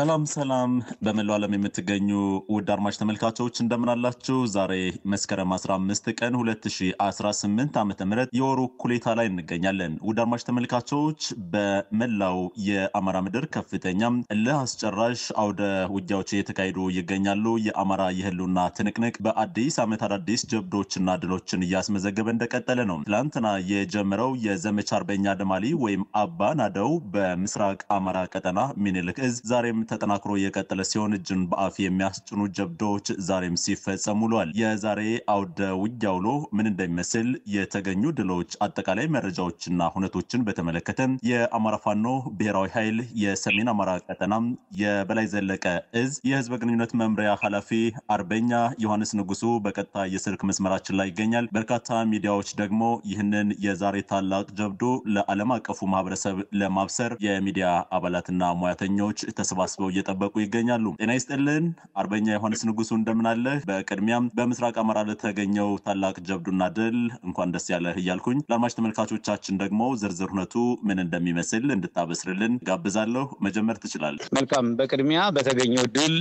ሰላም በመላው ዓለም የምትገኙ ውድ አድማጭ ተመልካቾች እንደምን አላችሁ? ዛሬ መስከረም 15 ቀን 2018 ዓ.ም የወሩ ኩሌታ ላይ እንገኛለን። ውድ አድማጭ ተመልካቾች በመላው የአማራ ምድር ከፍተኛ ለአስጨራሽ አውደ ውጊያዎች እየተካሄዱ ይገኛሉ። የአማራ የህልውና ትንቅንቅ በአዲስ ዓመት አዳዲስ ጀብዶችና ድሎችን እያስመዘገበ እንደቀጠለ ነው። ትላንትና የጀመረው የዘመቻ አርበኛ ደማሊ ወይም አባ ናደው በምስራቅ አማራ ቀጠና ሚኒልክ እዝ ዛሬም ተጠናክሮ የቀጠለ ሲሆን እጅን በአፍ የሚያስጭኑ ጀብዶች ዛሬም ሲፈጸሙ ውለዋል። የዛሬ አውደ ውጊያ ውሎ ምን እንደሚመስል የተገኙ ድሎች አጠቃላይ መረጃዎችና ሁነቶችን በተመለከተ የአማራ ፋኖ ብሔራዊ ኃይል የሰሜን አማራ ቀጠና የበላይ ዘለቀ እዝ የህዝብ ግንኙነት መምሪያ ኃላፊ አርበኛ ዮሐንስ ንጉሱ በቀጥታ የስልክ መስመራችን ላይ ይገኛል። በርካታ ሚዲያዎች ደግሞ ይህንን የዛሬ ታላቅ ጀብዶ ለዓለም አቀፉ ማህበረሰብ ለማብሰር የሚዲያ አባላትና ሙያተኞች ተሰባስበው እየጠበቁ ይገኛሉ። ጤና ይስጥልን አርበኛ ዮሐንስ ንጉሱ እንደምን አለህ? በቅድሚያም በምስራቅ አማራ ለተገኘው ታላቅ ጀብዱና ድል እንኳን ደስ ያለህ እያልኩኝ ለአድማጭ ተመልካቾቻችን ደግሞ ዝርዝር ሁነቱ ምን እንደሚመስል እንድታበስርልን ጋብዛለሁ። መጀመር ትችላለህ። መልካም። በቅድሚያ በተገኘው ድል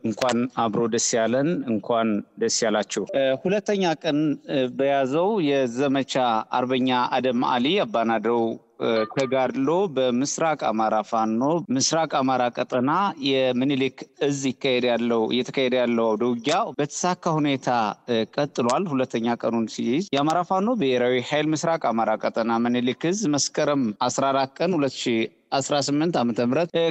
እንኳን አብሮ ደስ ያለን፣ እንኳን ደስ ያላችሁ። ሁለተኛ ቀን በያዘው የዘመቻ አርበኛ አደም አሊ አባናደው ተጋድሎ በምስራቅ አማራ ፋኖ ምስራቅ አማራ ቀጠና የሚኒልክ እዝ እየተካሄደ ያለው ውጊያ በተሳካ ሁኔታ ቀጥሏል። ሁለተኛ ቀኑን ሲይዝ የአማራ ፋኖ ብሔራዊ ኃይል ምስራቅ አማራ ቀጠና ሚኒልክ እዝ መስከረም 14 ቀን 2018 ዓ.ም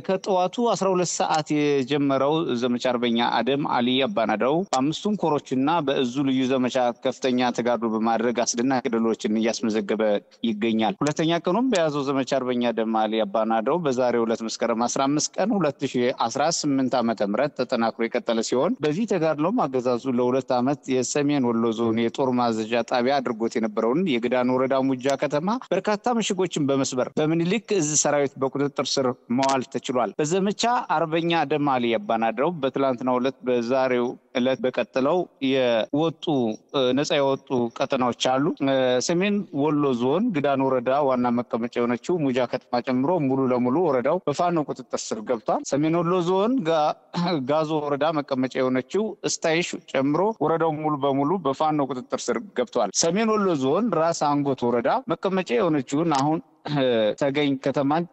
ከጠዋቱ 12 ሰዓት የጀመረው ዘመቻ አርበኛ አደም አሊ አባናደው አምስቱን ኮሮችና በእዙ ልዩ ዘመቻ ከፍተኛ ተጋድሎ በማድረግ አስደናቂ ድሎችን እያስመዘገበ ይገኛል። ሁለተኛ ቀኑን በያዘው ዘመቻ አርበኛ አደም አሊ አባናደው በዛሬው ዕለት መስከረም 15 ቀን 2018 ዓ.ም ተጠናክሮ የቀጠለ ሲሆን በዚህ ተጋድሎም አገዛዙ ለሁለት ዓመት የሰሜን ወሎ ዞን የጦር ማዘዣ ጣቢያ አድርጎት የነበረውን የግዳን ወረዳ ሙጃ ከተማ በርካታ ምሽጎችን በመስበር በሚኒልክ እዝ ሰራዊት ቁጥጥር ስር መዋል ተችሏል። በዘመቻ አርበኛ አደም አሊ አባናደው በትላንትናው ዕለት በዛሬው ዕለት በቀጠለው ነፃ የወጡ ቀጠናዎች አሉ። ሰሜን ወሎ ዞን ግዳን ወረዳ ዋና መቀመጫ የሆነችው ሙጃ ከተማ ጨምሮ ሙሉ ለሙሉ ወረዳው በፋኖ ቁጥጥር ስር ገብቷል። ሰሜን ወሎ ዞን ጋዞ ወረዳ መቀመጫ የሆነችው እስታይሽ ጨምሮ ወረዳው ሙሉ በሙሉ በፋኖ ቁጥጥር ስር ገብቷል። ሰሜን ወሎ ዞን ራስ አንጎት ወረዳ መቀመጫ የሆነችውን አሁን ተገኝ ከተማን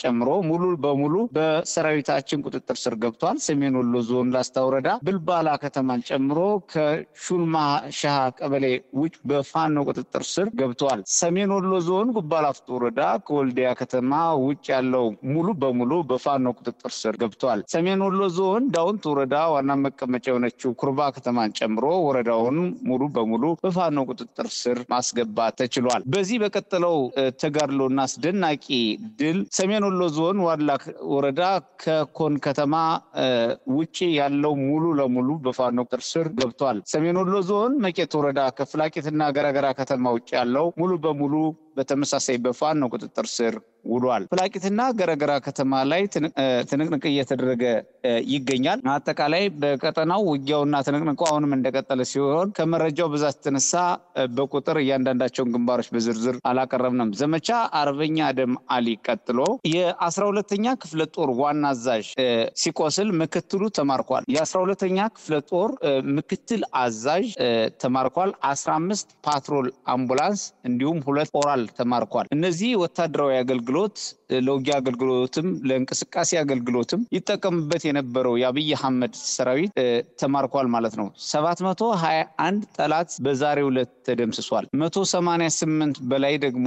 ጨምሮ ሙሉ በሙሉ በሰራዊታችን ቁጥጥር ስር ገብቷል። ሰሜን ወሎ ዞን ላስታ ወረዳ ብልባላ ከተማን ጨምሮ ከሹልማ ሻሃ ቀበሌ ውጭ በፋኖ ቁጥጥር ስር ገብቷል። ሰሜን ወሎ ዞን ጉባላፍቶ ወረዳ ከወልዲያ ከተማ ውጭ ያለው ሙሉ በሙሉ በፋኖ ቁጥጥር ስር ገብቷል። ሰሜን ወሎ ዞን ዳውንት ወረዳ ዋና መቀመጫ የሆነችው ኩርባ ከተማን ጨምሮ ወረዳውን ሙሉ በሙሉ በፋኖ ቁጥጥር ስር ማስገባት ተችሏል። በዚህ በቀጠለው ተጋድሎና አስደናቂ ድል ሰሜን ወሎ ዞን ዋላ ወረዳ ከኮን ከተማ ውጪ ያለው ሙሉ ለሙሉ በፋኖ ቁጥጥር ስር ገብቷል። ሰሜን ወሎ ዞን መቄት ወረዳ ከፍላቂትና ገራገራ ከተማ ውጪ ያለው ሙሉ በሙሉ በተመሳሳይ በፋኖ ቁጥጥር ስር ውሏል። ፍላቂትና ገረገራ ከተማ ላይ ትንቅንቅ እየተደረገ ይገኛል። አጠቃላይ በቀጠናው ውጊያውና ትንቅንቁ አሁንም እንደቀጠለ ሲሆን ከመረጃው ብዛት የተነሳ በቁጥር እያንዳንዳቸውን ግንባሮች በዝርዝር አላቀረብንም። ዘመቻ አርበኛ አደም አሊ ቀጥሎ የ12ኛ ክፍለ ጦር ዋና አዛዥ ሲቆስል ምክትሉ ተማርኳል። የ12ኛ ክፍለ ጦር ምክትል አዛዥ ተማርኳል። 15 ፓትሮል አምቡላንስ እንዲሁም 2 ኦራል ተማርኳል። እነዚህ ወታደራዊ አገልግሎት ለውጊያ አገልግሎትም ለእንቅስቃሴ አገልግሎትም ይጠቀምበት የነበረው የአብይ አህመድ ሰራዊት ተማርኳል ማለት ነው። 721 ጠላት በዛሬው ዕለት ተደምስሷል። 188 በላይ ደግሞ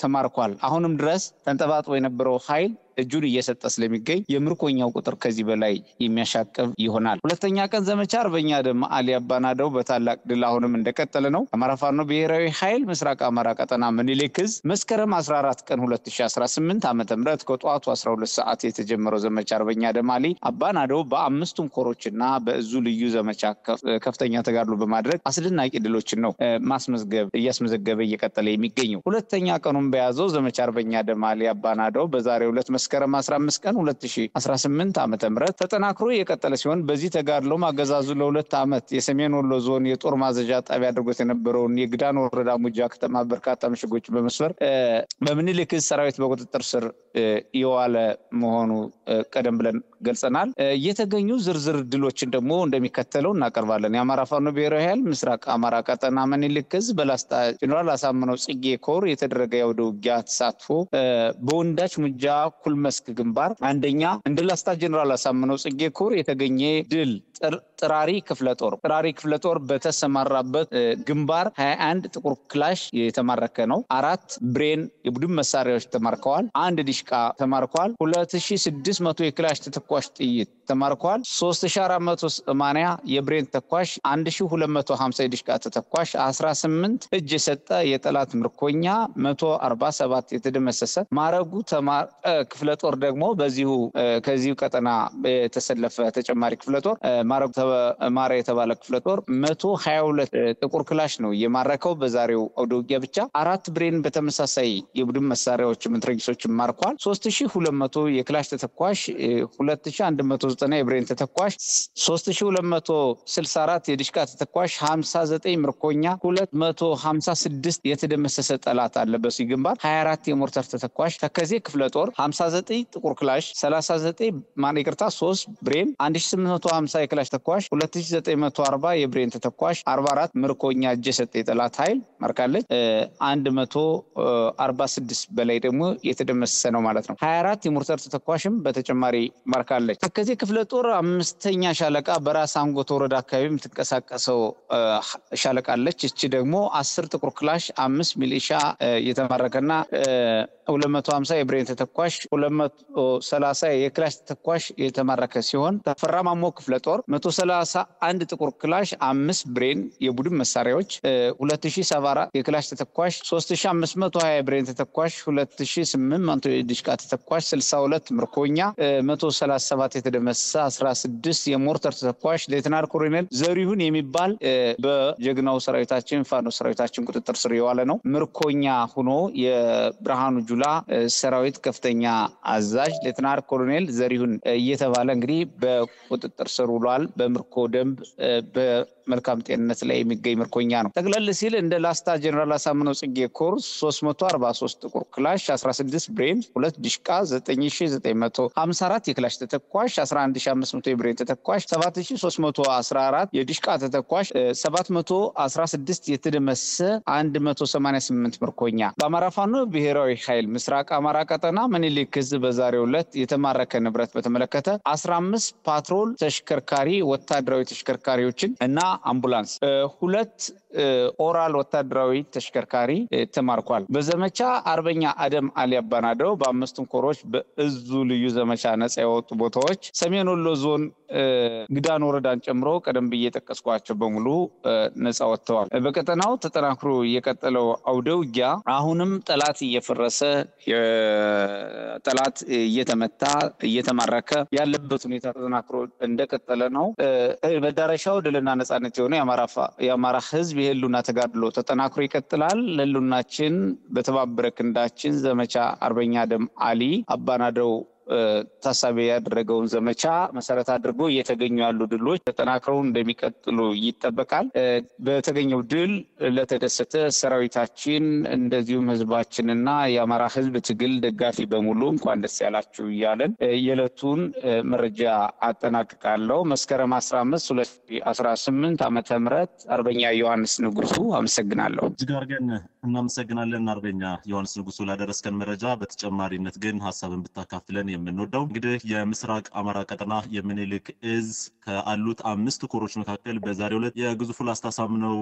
ተማርኳል። አሁንም ድረስ ተንጠባጥቦ የነበረው ኃይል እጁን እየሰጠ ስለሚገኝ የምርኮኛው ቁጥር ከዚህ በላይ የሚያሻቅብ ይሆናል። ሁለተኛ ቀን ዘመቻ አርበኛ አደም አሊ አባናደው በታላቅ ድል አሁንም እንደቀጠለ ነው። አማራ ፋኖ ብሔራዊ ኃይል ምስራቅ አማራ ቀጠና ሚኒልክ እዝ መስከረም 14 ቀን 2018 ዓ.ም ከጧቱ 12 ሰዓት የተጀመረው ዘመቻ አርበኛ አደም አሊ አባናደው በአምስቱም ኮሮችና በእዙ ልዩ ዘመቻ ከፍተኛ ተጋድሎ በማድረግ አስደናቂ ድሎችን ነው እያስመዘገበ እየቀጠለ የሚገኘው። ሁለተኛ ቀኑን በያዘው ዘመቻ አርበኛ አደም አሊ አባናደው በዛሬው ዕለት መስከረም 15 ቀን 2018 ዓ.ም ተጠናክሮ የቀጠለ ሲሆን በዚህ ተጋድሎም አገዛዙ ለሁለት ዓመት የሰሜን ወሎ ዞን የጦር ማዘዣ ጣቢያ አድርጎት የነበረውን የግዳን ወረዳ ሙጃ ከተማ በርካታ ምሽጎች በመስበር በምኒልክ ሰራዊት በቁጥጥር ስር የዋለ መሆኑ ቀደም ብለን ገልጸናል። የተገኙ ዝርዝር ድሎችን ደግሞ እንደሚከተለው እናቀርባለን። የአማራ ፋኖ ብሔራዊ ኃይል ምስራቅ አማራ ቀጠና ምኒልክ ዕዝ በላስታ ጀነራል አሳምነው ጽጌ ኮር የተደረገ የአውደ ውጊያ ተሳትፎ በወንዳች ሙጃ ኩልመስክ ግንባር አንደኛ እንደ ላስታ ጀነራል አሳምነው ጽጌ ኮር የተገኘ ድል ጥራሪ ክፍለ ጦር በተሰማራበት ግንባር 21 ጥቁር ክላሽ የተማረከ ነው። 4 ብሬን የቡድን መሳሪያዎች ተማርከዋል። 1 ዲሽቃ ተማርከዋል። 2600 የክላሽ ተተኳሽ ጥይት ተማርከዋል። 3480 የብሬን ተኳሽ፣ 1250 የዲሽቃ ተተኳሽ፣ 18 እጅ የሰጠ የጠላት ምርኮኛ፣ 147 የተደመሰሰ ማረጉ ክፍለ ጦር ደግሞ ከዚሁ ቀጠና የተሰለፈ ተጨማሪ ክፍለ ጦር ማረጉ ማራ የተባለ ክፍለ ጦር 122 ጥቁር ክላሽ ነው የማረከው በዛሬው አውደ ውጊያ ብቻ። 4 ብሬን በተመሳሳይ የቡድን መሳሪያዎች ምትረጊሶች ማርኳል። 3200 የክላሽ ተተኳሽ፣ 2190 የብሬን ተተኳሽ፣ 3264 የዲሽቃ ተተኳሽ፣ 59 ምርኮኛ፣ 256 የተደመሰሰ ጠላት አለ በዚህ ግንባር። 24 የሞርተር ተተኳሽ ተከዜ ክፍለ ጦር 59 ጥቁር ክላሽ፣ 3 ብሬን፣ 1850 የክላሽ ተኳሽ፣ 2940 የብሬን ተተኳሽ፣ 44 ምርኮኛ እጅ የሰጠ የጠላት ኃይል ማርካለች። 146 በላይ ደግሞ የተደመሰሰ ነው ማለት ነው። 24 የሞርተር ተተኳሽም በተጨማሪ ማርካለች። ተከዜ ክፍለ ጦር 5ኛ ሻለቃ በራስ አንጎት ወረዳ አካባቢ የምትንቀሳቀሰው ሻለቃ አለች። እቺ ደግሞ 10 ጥቁር ክላሽ፣ 5 ሚሊሻ የተማረከና 250 የብሬን ተተኳሽ፣ 230 የክላሽ ተተኳሽ የተማረከ ሲሆን ተፈራ ማሞ ክፍለ ጦር 131 ጥቁር ክላሽ፣ 5 ብሬን የቡድን መሳሪያዎች፣ 2074 የክላሽ ተተኳሽ፣ 3520 የብሬን ተተኳሽ፣ 2800 የዲሽቃ ተተኳሽ፣ 62 ምርኮኛ፣ 137 የተደመሰሰ፣ 16 የሞርተር ተተኳሽ ሌተናል ኮሎኔል ዘሪሁን የሚባል በጀግናው ሰራዊታችን ፋኖ ሰራዊታችን ቁጥጥር ስር የዋለ ነው። ምርኮኛ ሆኖ የብርሃኑ ጁላ ሰራዊት ከፍተኛ አዛዥ ሌተናል ኮሎኔል ዘሪሁን እየተባለ እንግዲህ በቁጥጥር ስር ውሏል። በምርኮ ደንብ በመልካም ጤንነት ላይ የሚገኝ ምርኮኛ ነው። ጠቅለል ሲል እንደ ላስታ ጀነራል አሳምነው ጽጌ ኮር 343 ጥቁር ክላሽ፣ 16 ብሬን፣ 2 ዲሽቃ፣ 9954 የክላሽ ተተኳሽ፣ 11500 የብሬን ተተኳሽ፣ 7314 የዲሽቃ ተተኳሽ፣ 716 የተደመሰ 188 ምርኮኛ። በአማራ ፋኖ ብሔራዊ ኃይል ምስራቅ አማራ ቀጠና ምኒልክ ዕዝ በዛሬው ዕለት የተማረከ ንብረት በተመለከተ 15 ፓትሮል ተሽከርካሪ ወታደራዊ ተሽከርካሪዎችን እና አምቡላንስ፣ 2 ኦራል ወታደራዊ ተሽከርካሪ ተማርኳል። በዘመቻ አርበኛ አደም አሊ አባናደው በ5 ኮሮች በእዙ ልዩ ዘመቻ ነፃ የወጡ ቦታዎች ሰሜን ወሎ ዞን ግዳን ወረዳን ጨምሮ ቀደም ብዬ ጠቀስኳቸው በሙሉ ነፃ ወጥተዋል። በቀጠናው ተጠናክሮ የቀጠለው አውደ ውጊያ አሁንም ጠላት እየፈረሰ ጠላት እየተመታ እየተማረከ ያለበት ሁኔታ ተጠናክሮ እንደቀጠለ ነው። መዳረሻው ድልና ነፃነት የሆነ የአማራ ህዝብ የህልውና ተጋድሎ ተጠናክሮ ይቀጥላል። ለህልውናችን በተባበረ ክንዳችን ዘመቻ አርበኛ አደም አሊ አባናደው ታሳቢ ያደረገውን ዘመቻ መሰረት አድርጎ እየተገኙ ያሉ ድሎች ተጠናክረው እንደሚቀጥሉ ይጠበቃል። በተገኘው ድል ለተደሰተ ሰራዊታችን እንደዚሁም ህዝባችንና የአማራ ህዝብ ትግል ደጋፊ በሙሉ እንኳን ደስ ያላችሁ እያለን የዕለቱን መረጃ አጠናቅቃለሁ። መስከረም 15 2018 ዓመተ ምህረት አርበኛ ዮሐንስ ንጉሱ አመሰግናለሁ። ጅጋርገን እናመሰግናለን አርበኛ ዮሐንስ ንጉሱ ላደረስከን መረጃ። በተጨማሪነት ግን ሐሳብን ብታካፍለን የምንወደው እንግዲህ የምስራቅ አማራ ቀጠና የምኒልክ ዕዝ ከአሉት 5 ኮሮች መካከል በዛሬው ዕለት የግዙፉ ላስታ አሳምነው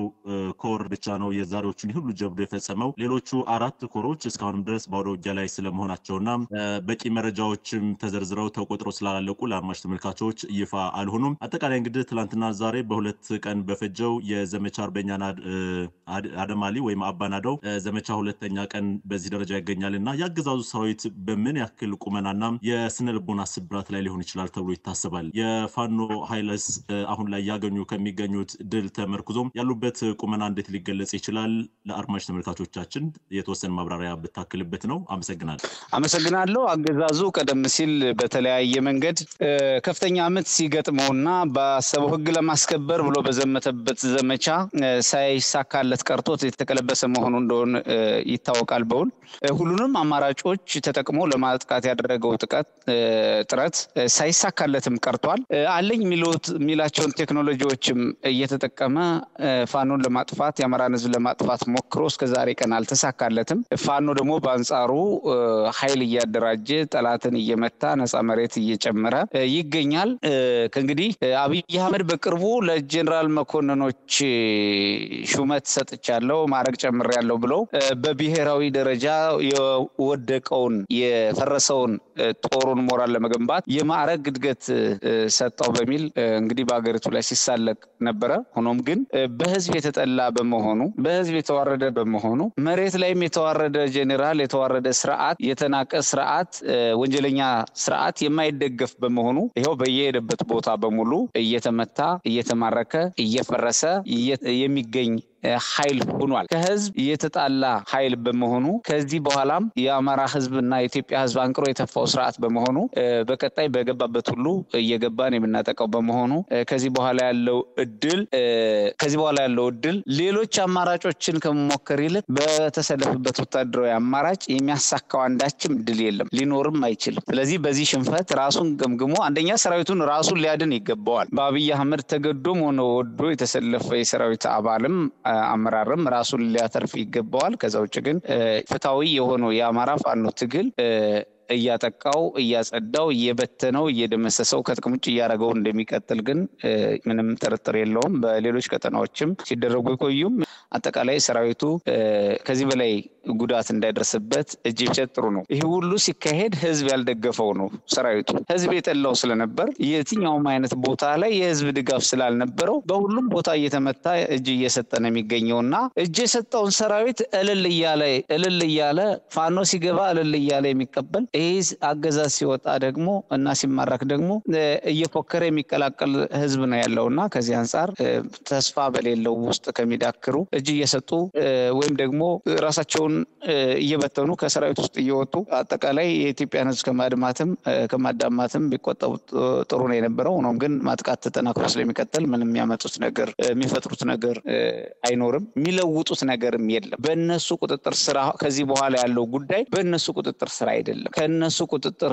ኮር ብቻ ነው የዛሬዎቹን ሁሉ ጀብዶ የፈጸመው። ሌሎቹ 4 ኮሮች እስካሁንም ድረስ በአውደ ውጊያ ላይ ስለመሆናቸውና በቂ መረጃዎችም ተዘርዝረው ተቆጥሮ ስላላለቁ ለአድማጭ ተመልካቾች ይፋ አልሆኑም። አጠቃላይ እንግዲህ ትላንትና ዛሬ በ2 ቀን በፈጀው የዘመቻ አርበኛ አደም አሊ ወይም አባናደው ነው። ዘመቻ ሁለተኛ ቀን በዚህ ደረጃ ይገኛልና ያገዛዙ ሰራዊት በምን ያክል ቁመናና የስነ ልቦና ስብራት ላይ ሊሆን ይችላል ተብሎ ይታሰባል? የፋኖ ኃይልስ አሁን ላይ ያገኙ ከሚገኙት ድል ተመርኩዞም ያሉበት ቁመና እንዴት ሊገለጽ ይችላል? ለአድማጭ ተመልካቾቻችን የተወሰነ ማብራሪያ ብታክልበት ነው። አመሰግናለሁ። አገዛዙ ቀደም ሲል በተለያየ መንገድ ከፍተኛ ምት ሲገጥመውና በሰው ህግ ለማስከበር ብሎ በዘመተበት ዘመቻ ሳይሳካለት ቀርቶት የተቀለበሰ መሆኑ እንደሆነ ይታወቃል። በውል ሁሉንም አማራጮች ተጠቅሞ ለማጥቃት ያደረገው ጥረት ሳይሳካለትም ቀርቷል። አለኝ ሚላቸውን ቴክኖሎጂዎችም እየተጠቀመ ፋኖን ለማጥፋት የአማራን ህዝብ ለማጥፋት ሞክሮ እስከዛሬ ቀን አልተሳካለትም። ፋኖ ደግሞ በአንጻሩ ኃይል እያደራጀ ጠላትን እየመታ ነፃ መሬት እየጨመረ ይገኛል። ከእንግዲህ አብይ አህመድ በቅርቡ ለጀነራል መኮንኖች ሹመት ሰጥቻለሁ ማዕረግ ጨምሬያለሁ ብሎ በብሔራዊ ደረጃ የወደቀውን የፈረሰውን ጦሩን ሞራል ለመገንባት የማዕረግ እድገት ሰጠው በሚል እንግዲህ በአገሪቱ ላይ ሲሳለቅ ነበረ። ሆኖም ግን በህዝብ የተጠላ በመሆኑ በህዝብ የተዋረደ በመሆኑ መሬት ላይም የተዋረደ ጄኔራል የተዋረደ ስርዓት የተናቀ ስርዓት ወንጀለኛ ስርዓት የማይደገፍ በመሆኑ ይሄው በየሄደበት ቦታ በሙሉ እየተመታ እየተማረከ እየፈረሰ የሚገኝ ኃይል ሆኗል። ከህዝብ የተጣላ ኃይል በመሆኑ ከዚህ በኋላም የአማራ ህዝብና የኢትዮጵያ ህዝብ አንቅሮ የተፋው ስርዓት በመሆኑ በቀጣይ በገባበት ሁሉ እየገባን የምናጠቀው በመሆኑ ከዚህ በኋላ ያለው እድል ሌሎች አማራጮችን ከመሞከር ይልቅ በተሰለፈበት ወታደራዊ አማራጭ የሚያሳካው አንዳችም ድል የለም፣ ሊኖርም አይችልም። ስለዚህ በዚህ ሽንፈት ራሱን ገምግሞ አንደኛ ሰራዊቱን ራሱን ሊያድን ይገባዋል። በአብይ አህመድ ተገዶም ሆነ ወዶ የተሰለፈ የሰራዊት አባልም አመራርም ራሱን ሊያተርፍ ይገባዋል። ከዛ ውጭ ግን ፍትሃዊ የሆነው የአማራ ፋኖ ትግል እያጠቃው እያጸዳው እየበተነው እየደመሰሰው ከጥቅም ውጭ እያደረገው እንደሚቀጥል ግን ምንም ጥርጥር የለውም። በሌሎች ቀጠናዎችም ሲደረጉ ይቆዩም አጠቃላይ ሰራዊቱ ከዚህ በላይ ጉዳት እንዳይደርስበት እጅ ቢሰጥ ጥሩ ነው። ይሄ ሁሉ ሲካሄድ ህዝብ ያልደገፈው ነው። ሰራዊቱ ህዝብ የጠላው ስለነበር የትኛውም አይነት ቦታ ላይ የህዝብ ድጋፍ ስላልነበረው በሁሉም ቦታ እየተመታ እጅ እየሰጠ ነው የሚገኘውና እጅ የሰጠውን ሰራዊት እልል እያለ ፋኖ ሲገባ እልል እያለ የሚቀበል ይሄ አገዛዝ ሲወጣ ደግሞ እና ሲማረክ ደግሞ እየፎከረ የሚቀላቀል ህዝብ ነው ያለውና ከዚህ አንፃር ተስፋ በሌለው ውስጥ ከሚዳክሩ እጅ እየሰጡ ወይም ደግሞ ራሳቸውን እየበተኑ ከሰራዊት ውስጥ እየወጡ አጠቃላይ የኢትዮጵያን ህዝብ ከማዳማትም ቢቆጠቡ ጥሩ ነው የነበረው። ሆኖም ግን ማጥቃት ተጠናክሮ ስለሚቀጥል ምንም የሚያመጡት ነገር የሚፈጥሩት ነገር አይኖርም፣ የሚለውጡት ነገርም የለም። በእነሱ ቁጥጥር ስራ ከዚህ በኋላ ያለው ጉዳይ በእነሱ ቁጥጥር ስራ አይደለም፣ ከነሱ ቁጥጥር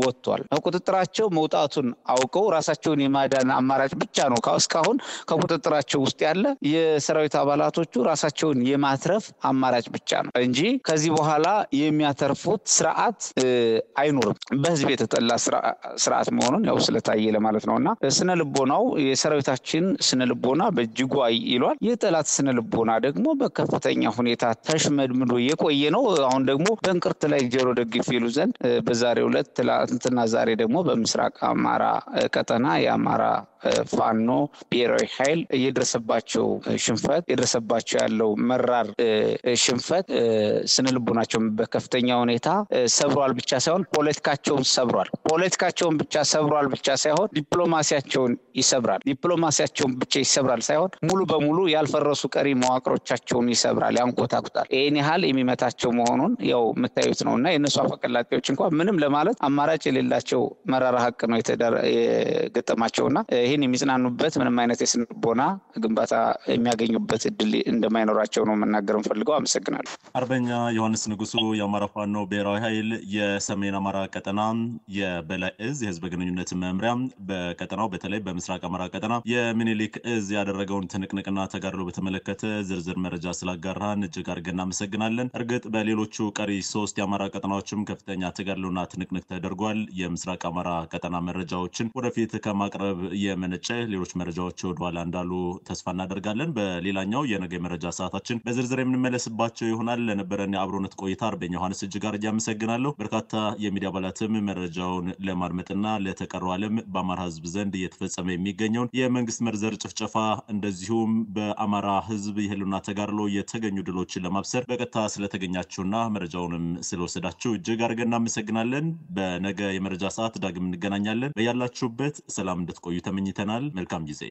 ወጥቷል። ቁጥጥራቸው መውጣቱን አውቀው ራሳቸውን የማዳን አማራጭ ብቻ ነው እስካሁን ከቁጥጥራቸው ውስጥ ያለ የሰራዊት አባላቶቹ ራሳቸውን የማትረፍ አማራጭ ብቻ ነው እንጂ ከዚህ በኋላ የሚያተርፉት ስርዓት አይኖርም። በህዝብ የተጠላ ስርዓት መሆኑን ያው ስለታየ ለማለት ነውና ስነ ልቦናው የሰራዊታችን ስነ ልቦና በእጅጉ ይሏል። የጠላት ስነ ልቦና ደግሞ በከፍተኛ ሁኔታ ተሽመድምዶ የቆየ ነው። አሁን ደግሞ በእንቅርት ላይ ጆሮ ደግፍ ይሉ ዘንድ በዛሬው ዕለት ትላንትና ዛሬ ደግሞ በምስራቅ አማራ ቀጠና የአማራ ፋኖ ብሔራዊ ኃይል የደረሰባቸው ሽንፈት የደረሰባቸው ያለው መራር ሽንፈት ስነልቦናቸውን በከፍተኛ ሁኔታ ሰብሯል ብቻ ሳይሆን ፖለቲካቸውን ብቻ ሰብሯል ብቻ ሳይሆን ዲፕሎማሲያቸውን ይሰብራል ሳይሆን ሙሉ በሙሉ ያልፈረሱ ቀሪ መዋቅሮቻቸውን ይሰብራል፣ ያንኮታኩታል። ይሄን ያህል የሚመታቸው መሆኑን ያው መታየት ነውና የነሱ አፈቀላጤዎች እንኳን ምንም ለማለት አማራጭ የሌላቸው መራራ ሀቅ ነው የገጠማቸውና ይሄን የሚጽናኑበት ምንም አይነት የስነ ልቦና ግንባታ የሚያገኙበት እድል እንደማይኖራቸው ነው መናገርም ፈልገው። አመሰግናለሁ። አርበኛ ዮሐንስ ንጉሱ የአማራ ፋኖ ብሔራዊ ኃይል የሰሜን አማራ ቀጠና የበላይ እዝ የህዝብ ግንኙነት መምሪያ በቀጠናው በተለይ በምስራቅ አማራ ቀጠና የሚኒሊክ እዝ ያደረገውን ትንቅንቅና ተጋድሎ በተመለከተ ዝርዝር መረጃ ስላጋራን እጅግ አድርገን እናመሰግናለን። እርግጥ በሌሎቹ ቀሪ 3 የአማራ ቀጠናዎችም ከፍተኛ ተጋድሎና ትንቅንቅ ተደርጓል። የምስራቅ አማራ ቀጠና መረጃዎችን ወደፊት ከማቅረብ የመነጨ ሌሎች መረጃዎች ወደኋላ እንዳሉ ተስፋ እናደርጋለን። በሌላኛው የነገ መረጃ ሰዓታችን በዝርዝር የምንመለስባቸው ይሆናል። ለነበረን የአብሮነት ቆይታ አርበኛ ዮሐንስ እጅግ አድርጌ አመሰግናለሁ። በርካታ የሚዲያ አባላትም መረጃውን ለማድመጥና ለተቀረው ዓለም በአማራ ህዝብ ዘንድ እየተፈጸመ የሚገኘውን የመንግስት መርዘር ጭፍጨፋ እንደዚሁም በአማራ ህዝብ የህልውና ተጋድሎ የተገኙ ድሎችን ለማብሰር በቀጥታ ስለተገኛችሁና መረጃውንም ስለወሰዳችሁ እጅግ አድርገን እናመሰግናለን። በነገ የመረጃ ሰዓት ዳግም እንገናኛለን። በያላችሁበት ሰላም እንድትቆዩ ተመኝተናል። መልካም ጊዜ